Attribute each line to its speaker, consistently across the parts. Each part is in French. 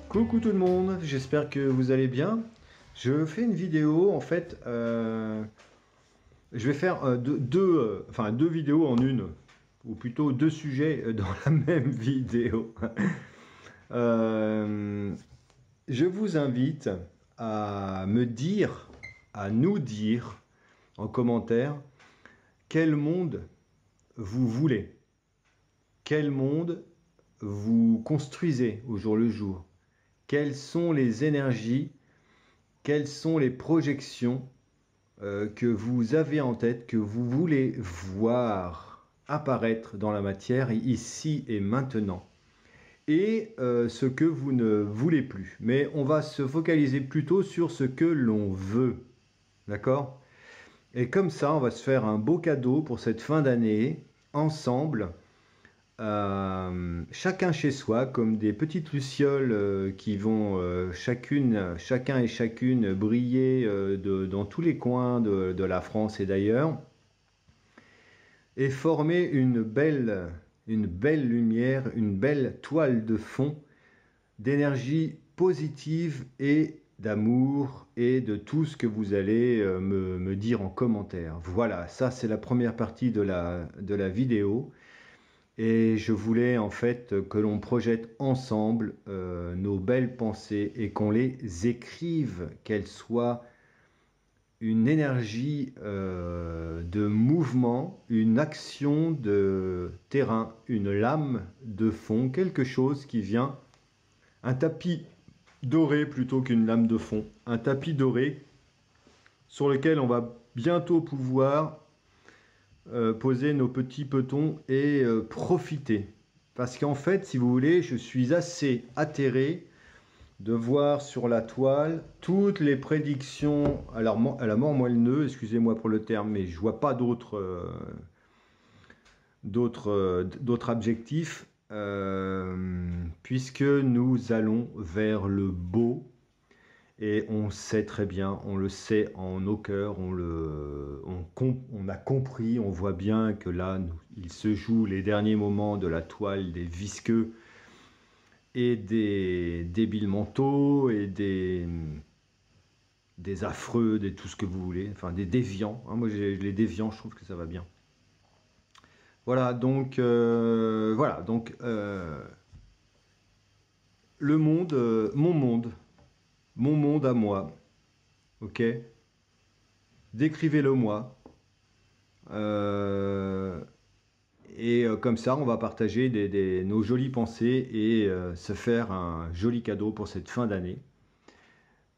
Speaker 1: Coucou tout le monde, j'espère que vous allez bien. Je fais une vidéo, en fait, je vais faire deux vidéos en une, ou plutôt deux sujets dans la même vidéo. Euh, je vous invite à me dire, à nous dire en commentaire quel monde vous voulez, quel monde vous construisez au jour le jour, quelles sont les énergies, quelles sont les projections que vous avez en tête, que vous voulez voir apparaître dans la matière ici et maintenant, et ce que vous ne voulez plus. Mais on va se focaliser plutôt sur ce que l'on veut. D'accord? Et comme ça, on va se faire un beau cadeau pour cette fin d'année, ensemble, chacun chez soi, comme des petites lucioles qui vont chacun et chacune briller dans tous les coins de la France et d'ailleurs, et former une belle lumière, une belle toile de fond d'énergie positive et d'amour et de tout ce que vous allez me dire en commentaire. Voilà, ça c'est la première partie de la vidéo. Et je voulais en fait que l'on projette ensemble nos belles pensées et qu'on les écrive, qu'elles soient une énergie de mouvement, une action de terrain, une lame de fond, quelque chose qui vient, un tapis doré plutôt qu'une lame de fond, un tapis doré sur lequel on va bientôt pouvoir poser nos petits petons et profiter. Parce qu'en fait, si vous voulez, je suis assez atterré de voir sur la toile toutes les prédictions à la mort moelle-neu, excusez-moi pour le terme, mais je vois pas d'autres objectifs, puisque nous allons vers le beau. Et on sait très bien, on le sait en nos cœurs, on a compris, on voit bien que là, il se joue les derniers moments de la toile des visqueux et des débiles mentaux et des affreux, des tout ce que vous voulez, enfin des déviants. Hein, moi, les déviants, je trouve que ça va bien. Voilà, donc, le monde, mon monde à moi, ok? Décrivez-le moi. Euh, comme ça, on va partager nos jolies pensées et se faire un joli cadeau pour cette fin d'année.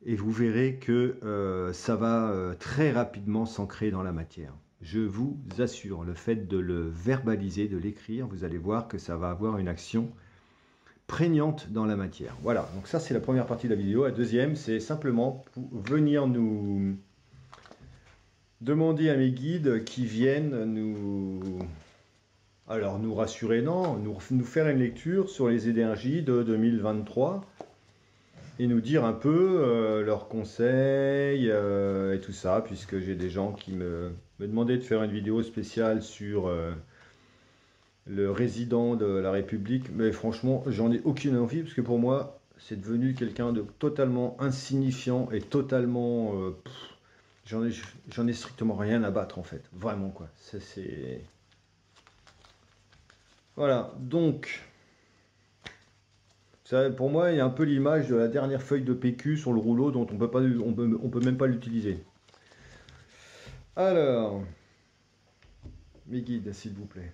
Speaker 1: Et vous verrez que ça va très rapidement s'ancrer dans la matière. Je vous assure, le fait de le verbaliser, de l'écrire, vous allez voir que ça va avoir une action prégnante dans la matière. Voilà, donc ça c'est la première partie de la vidéo. La deuxième, c'est simplement pour venir nous demander à mes guides qui viennent nous rassurer, non, nous faire une lecture sur les énergies de 2023 et nous dire un peu leurs conseils et tout ça, puisque j'ai des gens qui me demandaient de faire une vidéo spéciale sur le résident de la République, mais franchement, j'en ai aucune envie, parce que pour moi, c'est devenu quelqu'un de totalement insignifiant et totalement... j'en ai strictement rien à battre, en fait. Vraiment, quoi. C'est... Voilà, donc... Ça, pour moi, il y a un peu l'image de la dernière feuille de PQ sur le rouleau dont on peut même pas l'utiliser. Alors, mes guides, s'il vous plaît.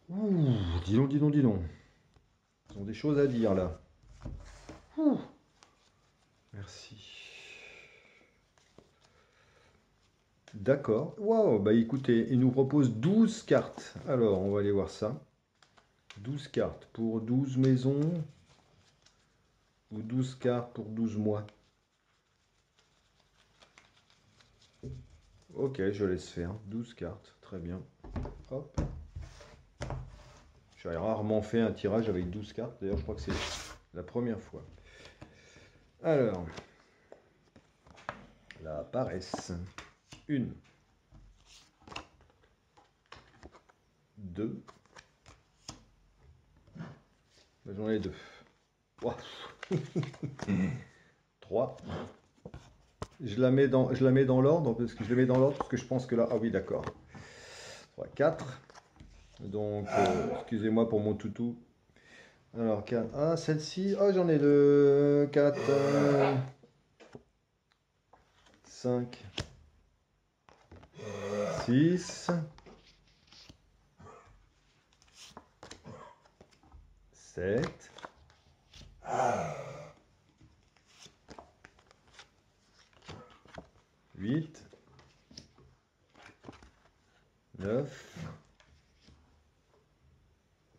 Speaker 1: Ouh, dis donc, dis donc, dis donc. Ils ont des choses à dire là. Ouh. Merci. D'accord. Waouh, bah écoutez, il nous propose 12 cartes. Alors, on va aller voir ça. 12 cartes pour 12 maisons ou 12 cartes pour 12 mois. Ok, je laisse faire. 12 cartes, très bien. Hop. J'ai rarement fait un tirage avec 12 cartes. D'ailleurs, je crois que c'est la première fois. Alors, la paresse. 1, 2, j'en ai 2. 3. Je la mets dans l'ordre parce que je pense que là, ah oui, d'accord. 3, 4. Donc, excusez-moi pour mon toutou. Alors, 4. Ah, celle-ci. Ah, j'en ai 2. 4. 5. 6. 7. 8. 9.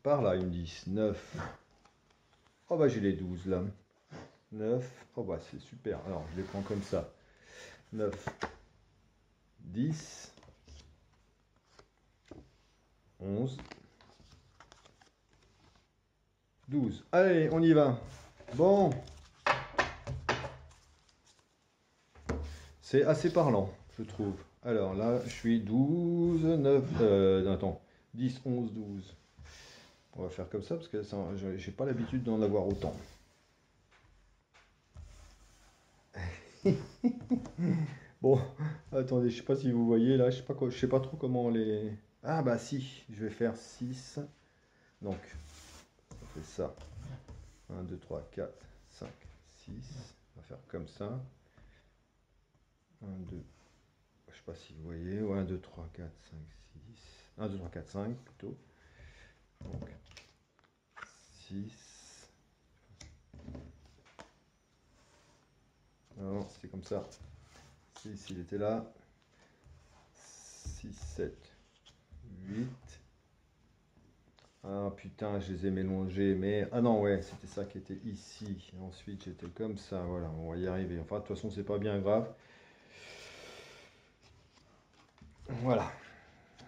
Speaker 1: Par là, ils me disent 9. Oh bah j'ai les 12 là. 9. Oh bah c'est super. Alors je les prends comme ça. 9. 10. 11. 12. Allez, on y va. Bon. C'est assez parlant, je trouve. Alors là, je suis 12, 9, attends, 10, 11, 12. On va faire comme ça parce que j'ai pas l'habitude d'en avoir autant. Bon, attendez, je sais pas si vous voyez là, je sais pas trop comment les... Ah bah si, je vais faire 6. Donc, on fait ça. 1, 2, 3, 4, 5, 6. On va faire comme ça. 1, 2, je sais pas si vous voyez. 1, 2, 3, 4, 5, 6. 1, 2, 3, 4, 5 plutôt. Donc, 6. Non, c'était comme ça. 6, il était là. 6, 7, 8. Ah putain, je les ai mélangés. Mais. Ah non, ouais, c'était ça qui était ici. Ensuite, j'étais comme ça. Voilà, on va y arriver. Enfin, de toute façon, c'est pas bien grave. Voilà.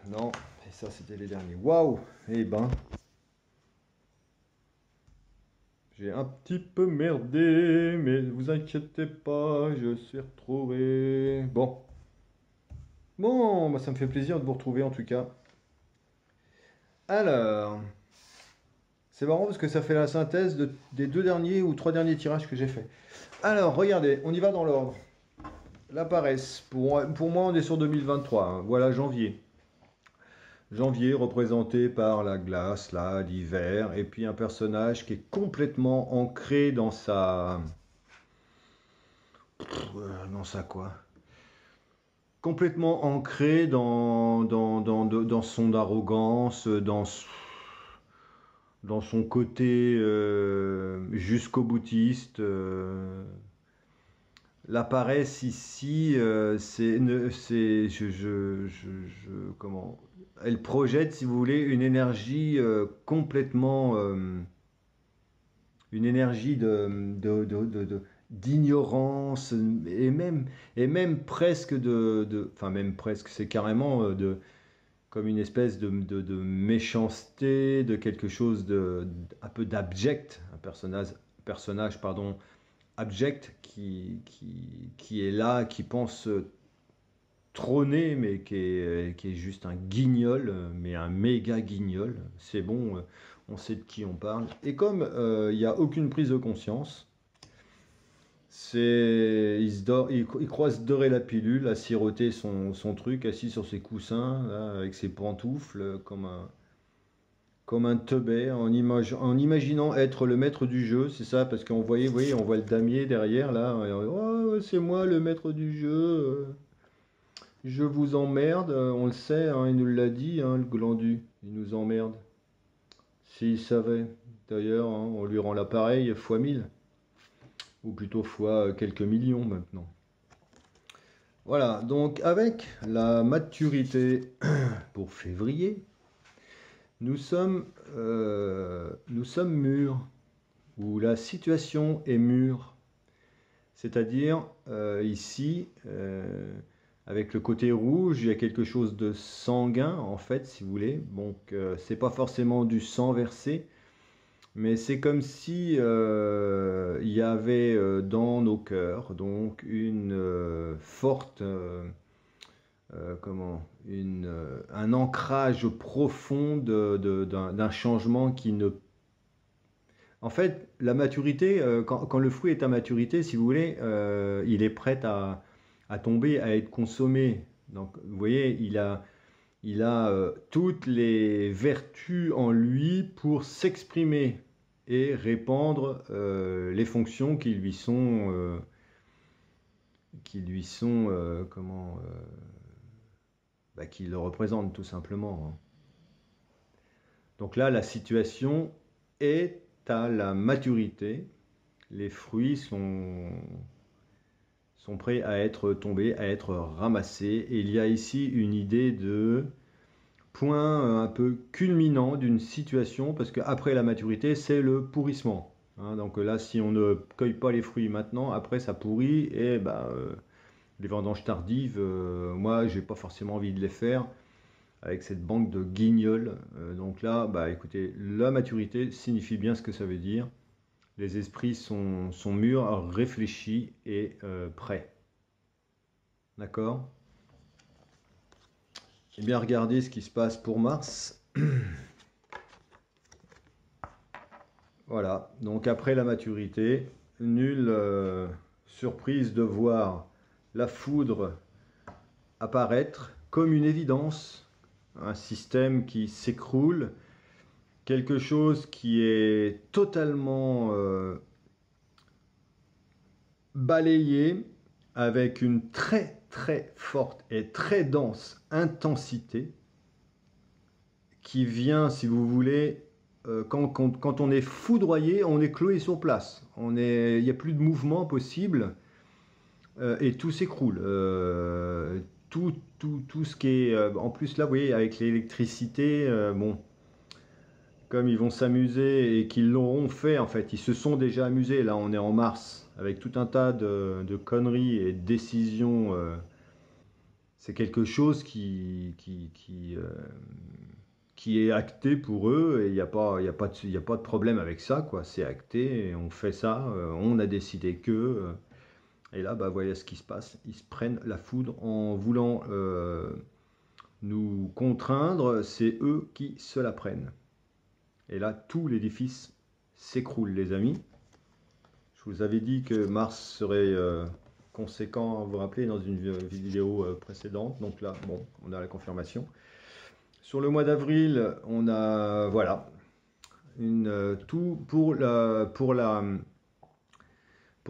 Speaker 1: Non, et ça, c'était les derniers. Waouh! Eh ben. J'ai un petit peu merdé, mais ne vous inquiétez pas, je suis retrouvé. Bon. Bon, bah, ça me fait plaisir de vous retrouver en tout cas. Alors, c'est marrant parce que ça fait la synthèse des 2 derniers ou 3 derniers tirages que j'ai fait. Alors, regardez, on y va dans l'ordre. La paresse. Pour moi, on est sur 2023. Hein. Voilà, janvier. Janvier représenté par la glace, là, l'hiver, et puis un personnage qui est complètement ancré dans sa... dans sa quoi? Complètement ancré dans son arrogance, dans son côté jusqu'au boutiste. La paresse ici, comment, elle projette, si vous voulez, une énergie complètement, une énergie d'ignorance et même presque enfin même presque, c'est carrément comme une espèce de méchanceté, de quelque chose un peu d'abject, un personnage pardon, abject qui est là, qui pense trôner, mais qui est juste un guignol, mais un méga guignol. C'est bon, on sait de qui on parle. Et comme il n'y a aucune prise de conscience, il croit se dorer la pilule, à siroter son truc, assis sur ses coussins, là, avec ses pantoufles, comme un teubé, en imaginant être le maître du jeu, c'est ça, parce qu'on voyait, vous voyez, on voit le damier derrière, là, oh, c'est moi le maître du jeu, je vous emmerde, on le sait, hein, il nous l'a dit, hein, le glandu, il nous emmerde. S'il savait, d'ailleurs, hein, on lui rend l'appareil fois 1000, ou plutôt fois quelques millions maintenant. Voilà, donc avec la maturité pour février, nous sommes mûrs, où la situation est mûre. C'est-à-dire, ici, avec le côté rouge, il y a quelque chose de sanguin, en fait, si vous voulez. Donc, c'est pas forcément du sang versé, Mais c'est comme si il y avait dans nos cœurs donc une forte, un ancrage profond d'un changement qui ne... En fait, la maturité, quand le fruit est à maturité, si vous voulez, il est prêt à tomber, à être consommé. Donc, vous voyez, il a toutes les vertus en lui pour s'exprimer et répandre les fonctions qui le représentent tout simplement, hein. Donc là, la situation est à la maturité. Les fruits sont prêts à être tombés, à être ramassés. Et il y a ici une idée de point un peu culminant d'une situation, parce qu'après la maturité, c'est le pourrissement, hein. Donc là, si on ne cueille pas les fruits maintenant, après ça pourrit, et les vendanges tardives, moi, j'ai pas forcément envie de les faire avec cette banque de guignols. Donc là, écoutez, la maturité signifie bien ce que ça veut dire. Les esprits sont mûrs, réfléchis et prêts. D'accord? Eh bien, regardez ce qui se passe pour Mars. Voilà, donc après la maturité, nulle surprise de voir la foudre apparaître comme une évidence, un système qui s'écroule, quelque chose qui est totalement balayé avec une très très forte et très dense intensité qui vient, si vous voulez, quand on est foudroyé, on est cloué sur place. Il n'y a plus de mouvement possible et tout s'écroule. Tout ce qui est... en plus, là, vous voyez, avec l'électricité, bon, comme ils vont s'amuser et qu'ils l'auront fait, en fait, ils se sont déjà amusés. Là, on est en mars, avec tout un tas de conneries et de décisions. C'est quelque chose qui est acté pour eux, et il y a pas de problème avec ça, quoi. C'est acté, et on fait ça, on a décidé que... et là, voilà ce qui se passe. Ils se prennent la foudre en voulant nous contraindre, c'est eux qui se la prennent. Et là, tout l'édifice s'écroule, les amis. Je vous avais dit que Mars serait conséquent, vous vous rappelez, dans une vidéo précédente. Donc là, bon, on a la confirmation. Sur le mois d'avril, on a, voilà, tout pour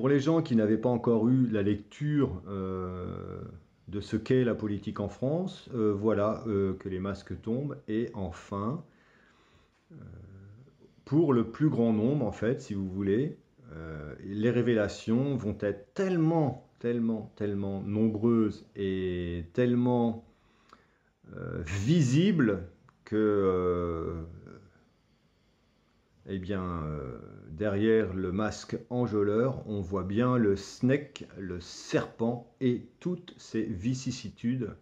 Speaker 1: les gens qui n'avaient pas encore eu la lecture de ce qu'est la politique en France, voilà que les masques tombent. Et enfin, pour le plus grand nombre, en fait, si vous voulez, les révélations vont être tellement nombreuses et tellement visibles que eh bien, derrière le masque enjôleur, on voit bien le snake, le serpent et toutes ces vicissitudes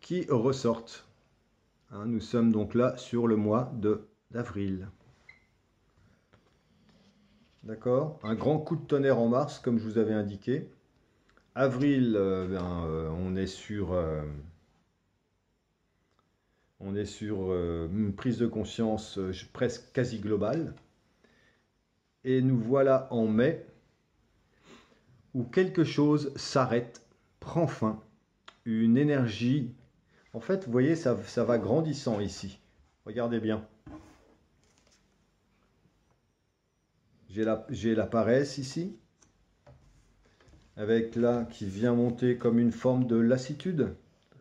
Speaker 1: qui ressortent. Hein, nous sommes donc là sur le mois d'avril. D'accord? Un grand coup de tonnerre en mars, comme je vous avais indiqué. Avril, on est sur une prise de conscience presque quasi globale. Et nous voilà en mai, où quelque chose s'arrête, prend fin, une énergie. En fait, vous voyez, ça va grandissant ici. Regardez bien. J'ai la paresse ici, avec là qui vient monter comme une forme de lassitude.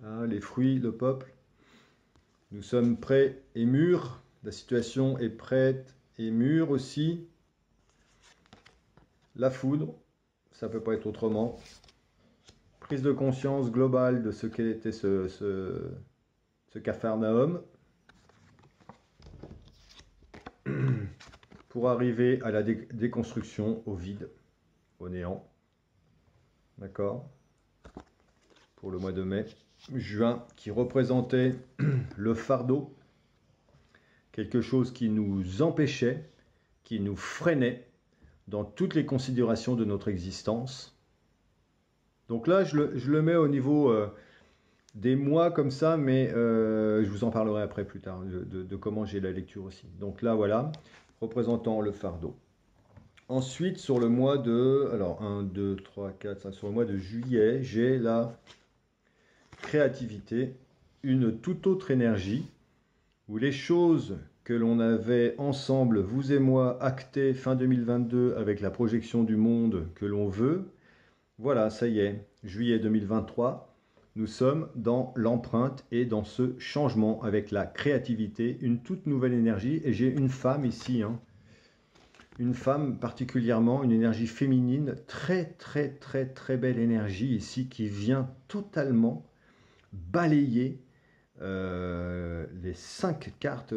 Speaker 1: Hein, les fruits, le peuple. Nous sommes prêts et mûrs. La situation est prête et mûre aussi. La foudre, ça ne peut pas être autrement. Prise de conscience globale de ce qu'était ce Capharnaüm, pour arriver à la déconstruction, au vide, au néant. D'accord? Pour le mois de mai. Juin, qui représentait le fardeau, quelque chose qui nous empêchait, qui nous freinait dans toutes les considérations de notre existence. Donc là, je le mets au niveau des mois comme ça, mais je vous en parlerai après plus tard, de comment j'ai la lecture aussi. Donc là, voilà, représentant le fardeau. Ensuite, sur le mois de, alors 1, 2, 3, 4, 5, sur le mois de juillet, j'ai la créativité, une toute autre énergie, où les choses que l'on avait ensemble, vous et moi, actées fin 2022 avec la projection du monde que l'on veut, voilà, ça y est, juillet 2023, nous sommes dans l'empreinte et dans ce changement avec la créativité, une toute nouvelle énergie. Et j'ai une femme ici, hein, une femme particulièrement, une énergie féminine, très très très très belle énergie ici qui vient totalement balayer les 5 cartes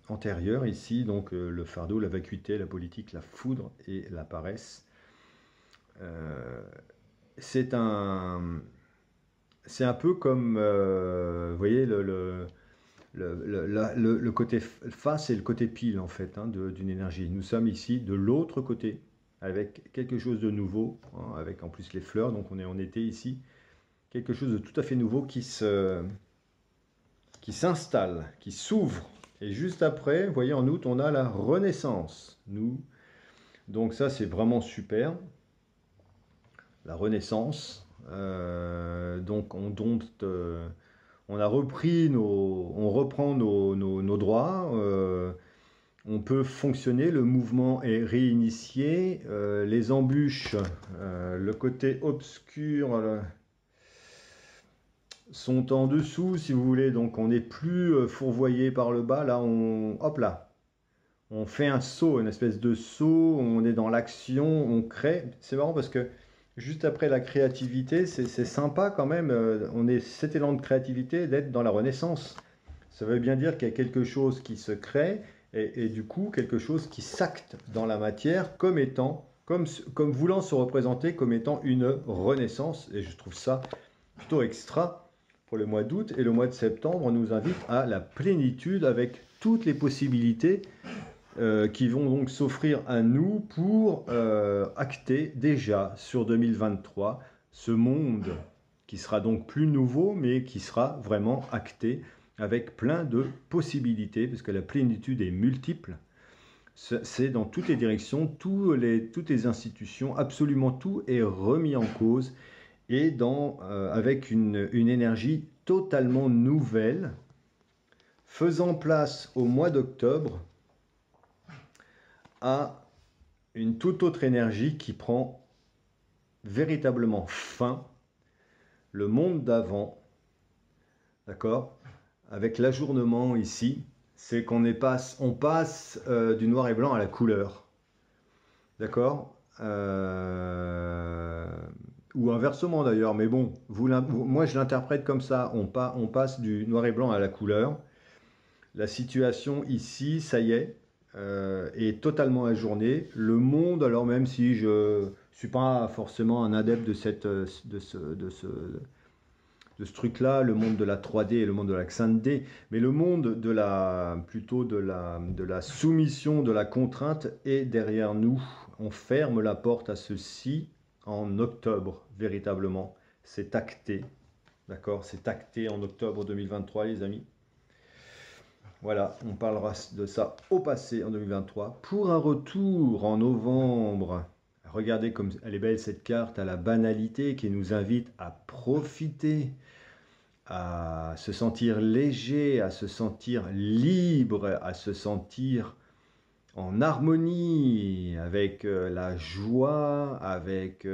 Speaker 1: antérieures ici, donc le fardeau, la vacuité, la politique, la foudre et la paresse. C'est un peu comme, vous voyez, le côté face et le côté pile en fait, hein, d'une énergie. Nous sommes ici de l'autre côté, avec quelque chose de nouveau, hein, avec en plus les fleurs, donc on est en été ici, quelque chose de tout à fait nouveau qui s'installe, qui s'ouvre. Et juste après, vous voyez, en août, on a la renaissance. Donc ça, c'est vraiment super. La renaissance. Donc on a repris on reprend nos droits. On peut fonctionner, le mouvement est réinitié. Les embûches, le côté obscur, sont en dessous, si vous voulez, donc on n'est plus fourvoyé par le bas. Là, hop là, on fait un saut, une espèce de saut, on est dans l'action, on crée. C'est marrant parce que juste après la créativité, c'est sympa quand même, on est cet élan de créativité d'être dans la renaissance. Ça veut bien dire qu'il y a quelque chose qui se crée et du coup quelque chose qui s'acte dans la matière comme étant, comme voulant se représenter comme étant une renaissance. Et je trouve ça plutôt extra pour le mois d'août. Et le mois de septembre nous invite à la plénitude avec toutes les possibilités qui vont donc s'offrir à nous pour acter déjà sur 2023 ce monde qui sera donc plus nouveau mais qui sera vraiment acté avec plein de possibilités parce que la plénitude est multiple. C'est dans toutes les directions, toutes les institutions, absolument tout est remis en cause et avec une énergie totalement nouvelle, faisant place au mois d'octobre à une toute autre énergie qui prend véritablement fin, le monde d'avant, d'accord, avec l'ajournement ici, c'est on passe du noir et blanc à la couleur, d'accord, ou inversement d'ailleurs, mais bon, moi je l'interprète comme ça, on passe du noir et blanc à la couleur. La situation ici, ça y est totalement ajournée. Le monde, alors même si je ne suis pas forcément un adepte de ce truc-là, le monde de la 3D et le monde de la 5D, mais le monde plutôt de la soumission, de la contrainte est derrière nous. On ferme la porte à ceci en octobre, véritablement. C'est acté, d'accord? C'est acté en octobre 2023, les amis. Voilà, on parlera de ça au passé en 2023. Pour un retour en novembre, regardez comme elle est belle cette carte à la banalité qui nous invite à profiter, à se sentir léger, à se sentir libre, à se sentir en harmonie avec la joie, avec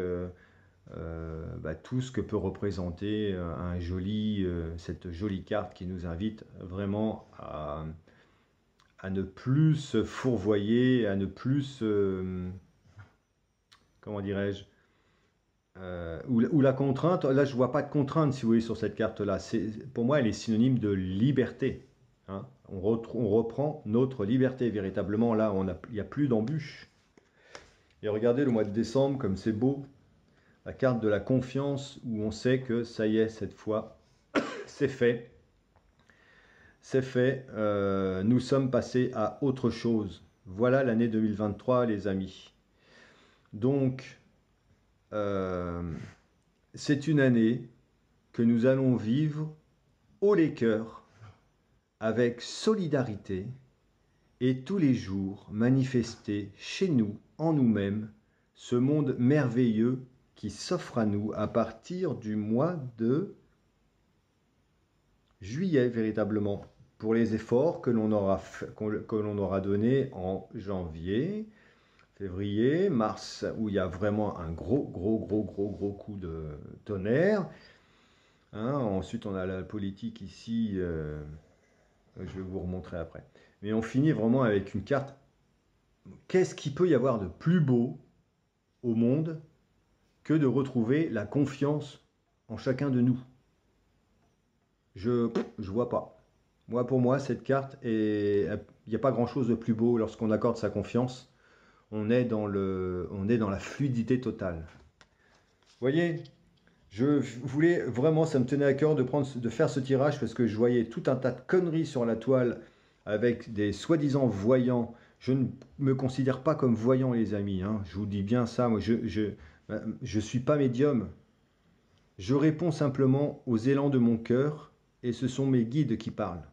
Speaker 1: tout ce que peut représenter cette jolie carte qui nous invite vraiment à ne plus se fourvoyer, à ne plus, comment dirais-je, ou la contrainte. Là je vois pas de contrainte si vous voyez sur cette carte là, pour moi elle est synonyme de liberté, hein. On reprend notre liberté véritablement, là il n'y a plus d'embûches. Et regardez le mois de décembre comme c'est beau, la carte de la confiance où on sait que ça y est, cette fois, c'est fait. c'est fait. Nous sommes passés à autre chose. Voilà l'année 2023, les amis. Donc, c'est une année que nous allons vivre haut les cœurs, avec solidarité, et tous les jours manifester chez nous, en nous-mêmes, ce monde merveilleux qui s'offre à nous à partir du mois de juillet, véritablement, pour les efforts que l'on aura donnés en janvier, février, mars, où il y a vraiment un gros coup de tonnerre. Hein, ensuite, on a la politique ici, je vais vous remontrer après. Mais on finit vraiment avec une carte. Qu'est-ce qu'il peut y avoir de plus beau au monde que de retrouver la confiance en chacun de nous? Je vois pas. Moi, pour moi, cette carte, il n'y a pas grand-chose de plus beau lorsqu'on accorde sa confiance. On est dans la fluidité totale. Vous voyez, je voulais vraiment, ça me tenait à cœur de faire ce tirage parce que je voyais tout un tas de conneries sur la toile avec des soi-disant voyants. Je ne me considère pas comme voyant, les amis. Hein. Je vous dis bien ça. Moi, je suis pas médium. Je réponds simplement aux élans de mon cœur et ce sont mes guides qui parlent.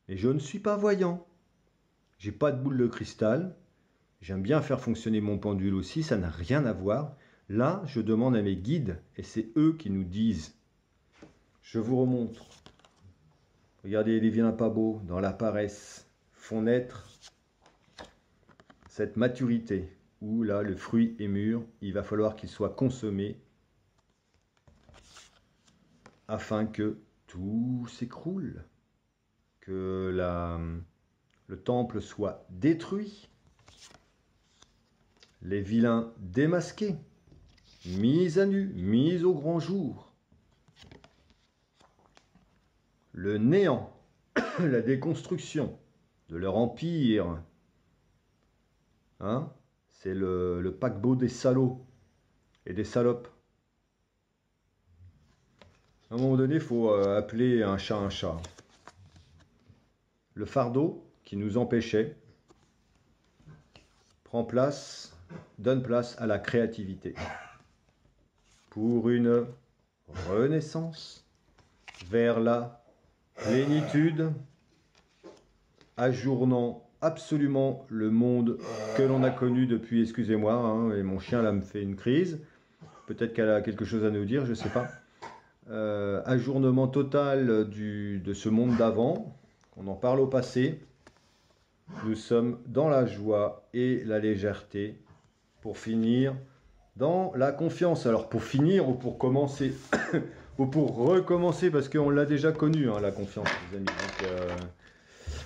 Speaker 1: Et je ne suis pas voyant. J'ai pas de boule de cristal. J'aime bien faire fonctionner mon pendule aussi. Ça n'a rien à voir. Là, je demande à mes guides et c'est eux qui nous disent. Je vous remontre. Regardez les vilains pas beaux dans la paresse font naître cette maturité où là le fruit est mûr. Il va falloir qu'il soit consommé afin que tout s'écroule, que le temple soit détruit, les vilains démasqués, mis à nu, mis au grand jour, le néant, la déconstruction de leur empire. Hein? C'est le paquebot des salauds et des salopes. À un moment donné, il faut appeler un chat un chat. Le fardeau qui nous empêchait donne place à la créativité. Pour une renaissance vers la plénitude, ajournant absolument le monde que l'on a connu depuis, excusez-moi, hein, et mon chien là me fait une crise, peut-être qu'elle a quelque chose à nous dire, je ne sais pas. Ajournement total de ce monde d'avant, on en parle au passé. Nous sommes dans la joie et la légèreté pour finir dans la confiance. Alors pour finir ou pour commencer ou pour recommencer parce qu'on l'a déjà connu, hein, la confiance, les amis. Donc,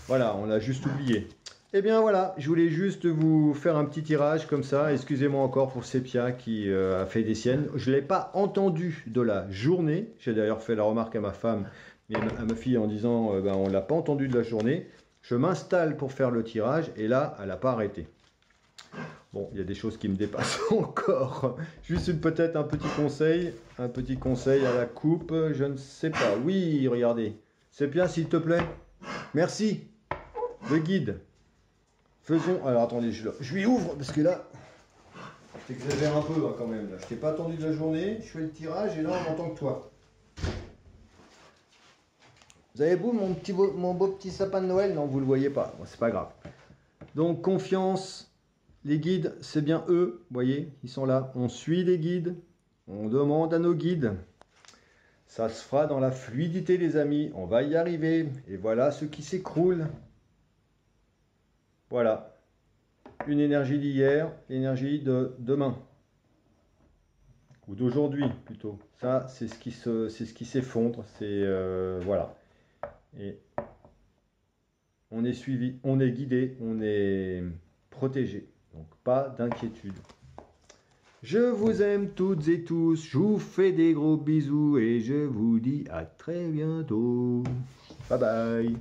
Speaker 1: voilà, on l'a juste oublié. Et bien voilà, je voulais juste vous faire un petit tirage comme ça. Excusez-moi encore pour Sepia qui a fait des siennes. Je ne l'ai pas entendu de la journée. J'ai d'ailleurs fait la remarque à ma femme et à ma fille en disant on ne l'a pas entendu de la journée. Je m'installe pour faire le tirage et là, elle n'a pas arrêté. Bon, il y a des choses qui me dépassent encore. Juste peut-être un petit conseil à la coupe, je ne sais pas. Oui, regardez. Sepia, s'il te plaît. Merci. Le guide. Faisons... Alors, attendez, je lui ouvre, parce que là, je t'exagère un peu hein, quand même. Là. Je t'ai pas attendu de la journée, je fais le tirage, et là, on entend que toi. Vous avez beau mon beau petit sapin de Noël? Non, vous le voyez pas. Bon, c'est pas grave. Donc, confiance. Les guides, c'est bien eux. Vous voyez, ils sont là. On suit les guides. On demande à nos guides. Ça se fera dans la fluidité, les amis. On va y arriver. Et voilà ce qui s'écroule. Voilà. Une énergie d'hier, l'énergie de demain. Ou d'aujourd'hui, plutôt. Ça, c'est ce qui s'effondre. C'est... voilà. Et on est suivi, on est guidé, on est protégé. Donc, pas d'inquiétude. Je vous aime toutes et tous. Je vous fais des gros bisous et je vous dis à très bientôt. Bye bye.